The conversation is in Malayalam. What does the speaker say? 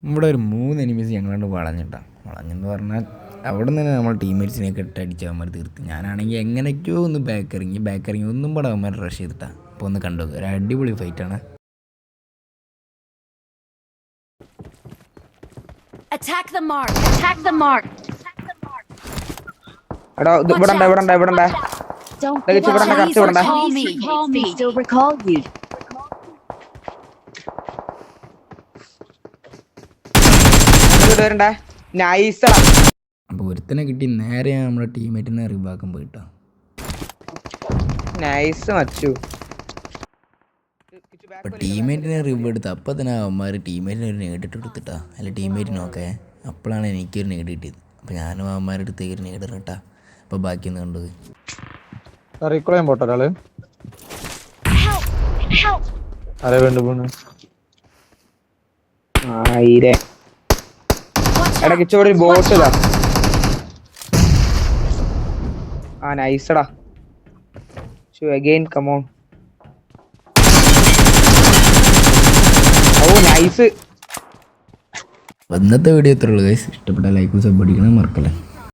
ഇവിടെ ഒരു 3 എനിമീസ് ഞങ്ങളാണ്ട് വളഞ്ഞിട്ടാണ്. വളഞ്ഞെന്ന് പറഞ്ഞാൽ അവിടെ നിന്ന് നമ്മൾ ടീംമേറ്റ്സിനെയൊക്കെ ഇട്ടടിച്ച് അവന്മാർ തീർത്ത്. ഞാനാണെങ്കിൽ എങ്ങനെയൊക്കെയോ ഒന്ന് ബാക്ക് ഇറങ്ങി ഒന്നും കൂടെ അവന്മാർ റഷ് ചെയ്തിട്ടാണ്. അപ്പോൾ ഒന്ന് കണ്ടു ഒരു അടിപൊളി ഫൈറ്റാണ്. എടാ ഇവിടെ അപ്പോൾ ഒരുത്തനെ കിട്ടി നേരെ നമ്മുടെ ടീമേറ്റിനെ റിവാക്കാൻ പോയിട്ടോ. അപ്പോൾ ടീമേറ്റിനെ റിവ് എടുത്ത് അപ്പം തന്നെ അവന്മാർ ടീമേറ്റിനെ ഒരു നേടിട്ട് കൊടുത്തിട്ടാ. അല്ല ടീമേറ്റിനൊക്കെ അപ്പോഴാണ് എനിക്കൊരു നേടി കിട്ടിയത്. അപ്പോൾ ഞാനും അവന്മാരുടെ അടുത്തേക്ക് ഒരു നേടിട കേട്ടാ. അപ്പോൾ ബാക്കിയൊന്നും കണ്ടത് പോട്ടൊരാള് ആരെ വേണ്ടു പോണ് ഇടയ്ക്ക് ബോട്ടിലാ. നൈസടാ. Again come on. ഇന്നത്തെ വീഡിയോ എത്ര ഉള്ളൂ ഗൈസ്? ഇഷ്ടപ്പെട്ട ലൈക്കും സബ് അടിക്കണം മറക്കല്ലേ.